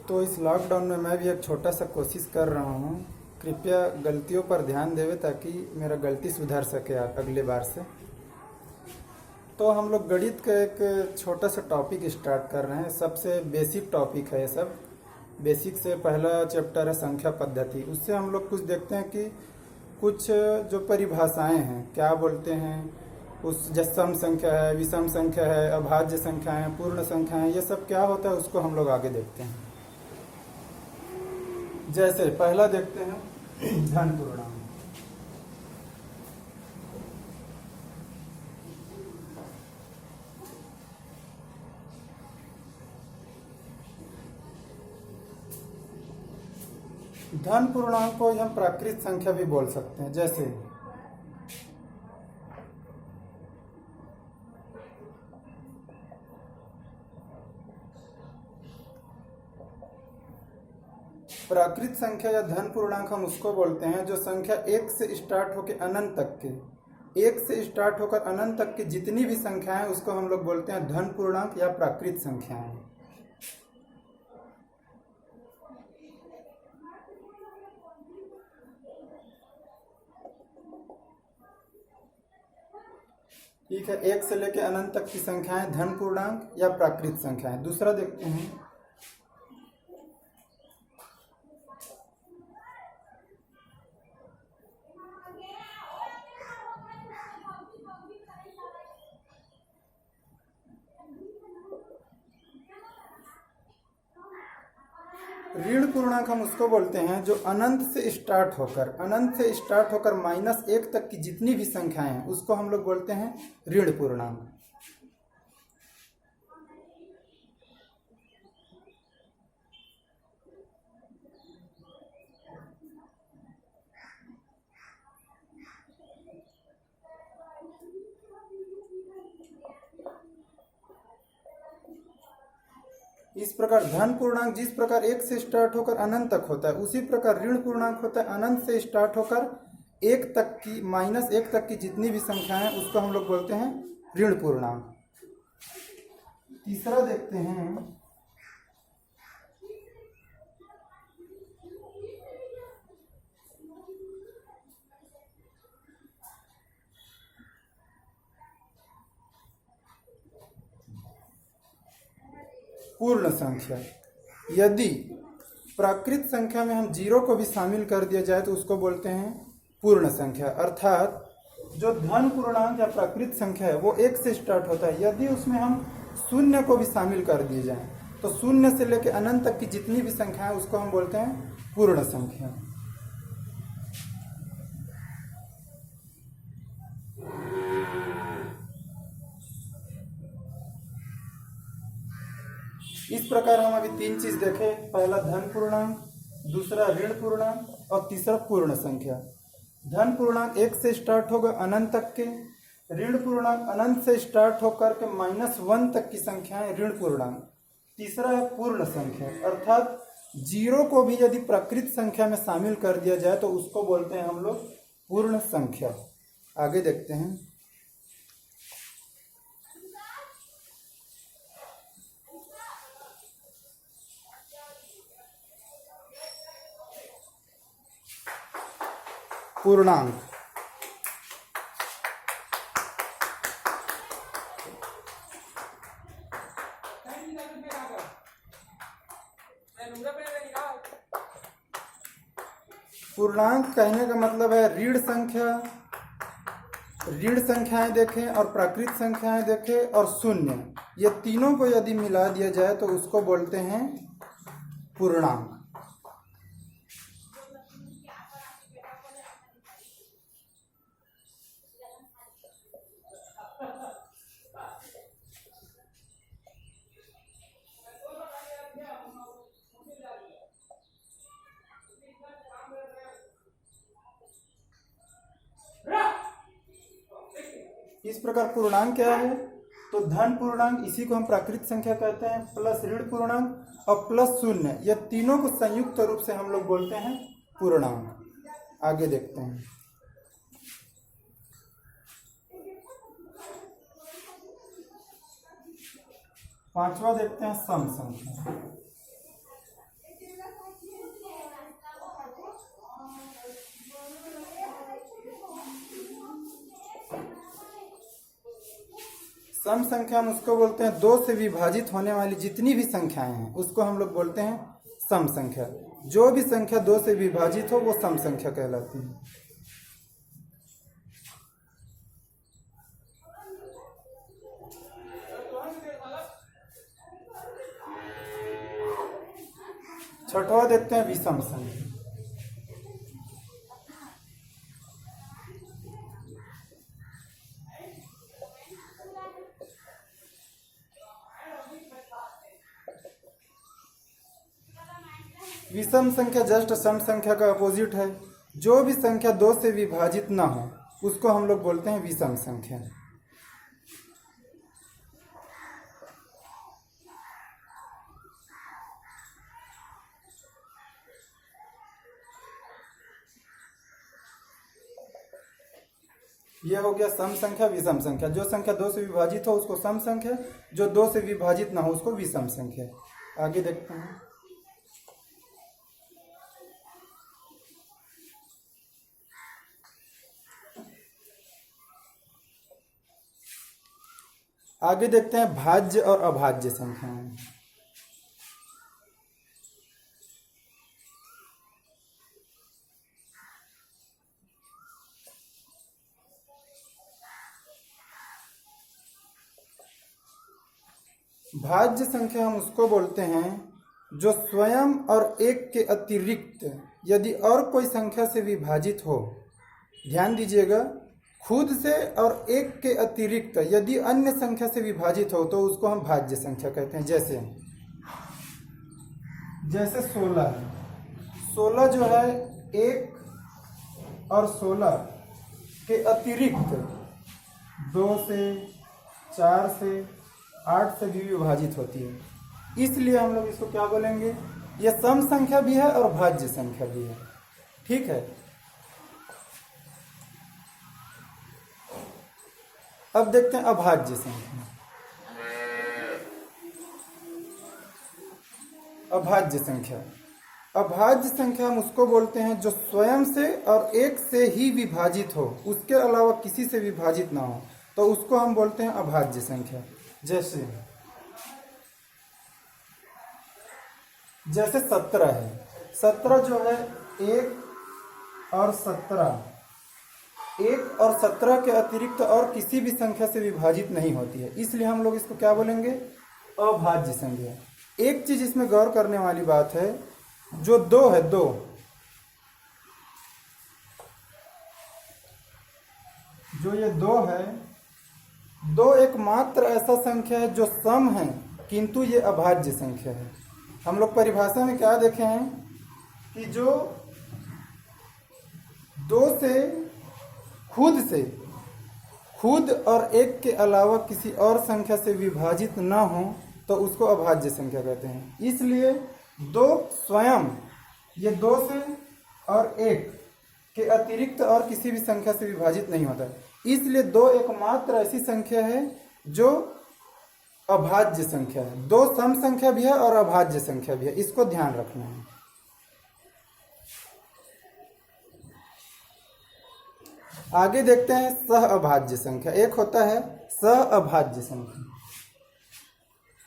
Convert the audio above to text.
तो इस लॉकडाउन में मैं भी एक छोटा सा कोशिश कर रहा हूँ। कृपया गलतियों पर ध्यान देवे ताकि मेरा गलती सुधर सके अगले बार से। तो हम लोग गणित का एक छोटा सा टॉपिक स्टार्ट कर रहे हैं। सबसे बेसिक टॉपिक है ये सब। बेसिक से पहला चैप्टर है संख्या पद्धति। उससे हम लोग कुछ देखते हैं कि कुछ जो परिभाषाएं हैं, क्या बोलते हैं, उस जैसे सम संख्या है, विषम संख्या है, अभाज्य संख्या है, पूर्ण संख्या है, ये सब क्या होता है उसको हम लोग आगे देखते हैं। जैसे पहला देखते हैं धन पूर्णांक। धन पूर्णांक को हम प्राकृत संख्या भी बोल सकते हैं। जैसे प्राकृत संख्या या धन पूर्णांक हम उसको बोलते हैं जो संख्या एक से स्टार्ट होकर अनंत तक के, एक से स्टार्ट होकर अनंत तक की जितनी भी संख्याएं उसको हम लोग बोलते हैं धन पूर्णांक या प्राकृत संख्याएं। ठीक है, एक से लेकर अनंत तक की संख्याएं धन पूर्णांक या प्राकृत संख्याएं। दूसरा देखते हैं ऋण पूर्णांक। हम उसको बोलते हैं जो अनंत से स्टार्ट होकर -1 तक की जितनी भी संख्याएं हैं उसको हम लोग बोलते हैं ऋण पूर्णांक। इस प्रकार धन पूर्णांक जिस प्रकार 1 से स्टार्ट होकर अनंत तक होता है, उसी प्रकार ऋण पूर्णांक होता है अनंत से स्टार्ट होकर 1 तक की -1 तक की जितनी भी संख्याएं हैं उसको हम लोग बोलते हैं ऋण पूर्णांक। तीसरा देखते हैं पूर्ण संख्या। यदि प्राकृत संख्या में हम 0 को भी शामिल कर दिया जाए तो उसको बोलते हैं पूर्ण संख्या। अर्थात जो धन पूर्णांक या प्राकृत संख्या है वो 1 से स्टार्ट होता है, यदि उसमें हम शून्य को भी शामिल कर दिए जाए तो शून्य से लेकर अनंत तक की जितनी भी संख्या है उसको हम बोलते हैं पूर्ण संख्या। इस प्रकार हम अभी 3 चीज देखे। पहला धन पूर्णांक, दूसरा ऋण पूर्णांक और तीसरा पूर्ण संख्या। धन पूर्णांक 1 से स्टार्ट होगा अनंत तक के, ऋण पूर्णांक अनंत से स्टार्ट होकर के -1 तक की संख्याएं ऋण पूर्णांक। तीसरा है पूर्ण संख्या, अर्थात 0 को भी यदि प्राकृत संख्या में शामिल कर दिया जाए तो उसको बोलते हैं हम लोग पूर्ण संख्या। आगे देखते हैं पूर्णांक। पूर्णांक कहने का मतलब है ऋण संख्याएं देखें और प्राकृत संख्याएं देखें और शून्य, ये तीनों को यदि मिला दिया जाए तो उसको बोलते हैं पूर्णांक। इस प्रकार पूर्णांक क्या है? तो धन पूर्णांक इसी को हम प्राकृत संख्या कहते हैं, प्लस ऋण पूर्णांक और प्लस शून्य, यह तीनों को संयुक्त रूप से हम लोग बोलते हैं पूर्णांक। आगे देखते हैं। पांचवा देखते हैं सम संख्या। सम संख्या हम उसको बोलते हैं दो से विभाजित होने वाली जितनी भी संख्याएं हैं उसको हम लोग बोलते हैं सम संख्या। जो भी संख्या दो से विभाजित हो वो सम संख्या कहलाती है। छठवां देखते हैं विषम संख्या। विषम संख्या जस्ट सम संख्या का अपोजिट है। जो भी संख्या दो से विभाजित ना हो उसको हम लोग बोलते हैं विषम संख्या। यह हो गया सम संख्या विषम संख्या। जो संख्या दो से विभाजित हो उसको सम संख्या, जो दो से विभाजित ना हो उसको विषम संख्या। आगे देखते हैं। आगे देखते हैं भाज्य और अभाज्य संख्याएं। भाज्य संख्या हम उसको बोलते हैं जो स्वयं और एक के अतिरिक्त यदि और कोई संख्या से विभाजित हो। ध्यान दीजिएगा, खुद से और एक के अतिरिक्त यदि अन्य संख्या से विभाजित हो तो उसको हम भाज्य संख्या कहते हैं। जैसे 16 है। 16 जो है एक और 16 के अतिरिक्त 2 से 4 से 8 से भी विभाजित होती है। इसलिए हम लोग इसको क्या बोलेंगे, यह सम संख्या भी है और भाज्य संख्या भी है। ठीक है। अब देखते हैं अभाज्य संख्या। अभाज्य संख्या, अभाज्य संख्या हम उसको बोलते हैं जो स्वयं से और एक से ही विभाजित हो, उसके अलावा किसी से विभाजित ना हो, तो उसको हम बोलते हैं अभाज्य संख्या। जैसे 17 है। 17 जो है 1 और 17 के अतिरिक्त और किसी भी संख्या से विभाजित नहीं होती है, इसलिए हम लोग इसको क्या बोलेंगे, अभाज्य संख्या। एक चीज इसमें गौर करने वाली बात है, जो 2 है, 2 जो ये 2 है, 2 एकमात्र ऐसा संख्या है जो सम है किंतु ये अभाज्य संख्या है। हम लोग परिभाषा में क्या देखे हैं कि जो 2 से खुद और एक के अलावा किसी और संख्या से विभाजित ना हो तो उसको अभाज्य संख्या कहते हैं। इसलिए 2 स्वयं, ये 2 से और 1 के अतिरिक्त और किसी भी संख्या से विभाजित नहीं होता, इसलिए 2 एकमात्र ऐसी संख्या है जो अभाज्य संख्या है। 2 सम संख्या भी है और अभाज्य संख्या भी है, इसको ध्यान रखना है। आगे देखते हैं सह अभाज्य संख्या। एक होता है सह अभाज्य संख्या।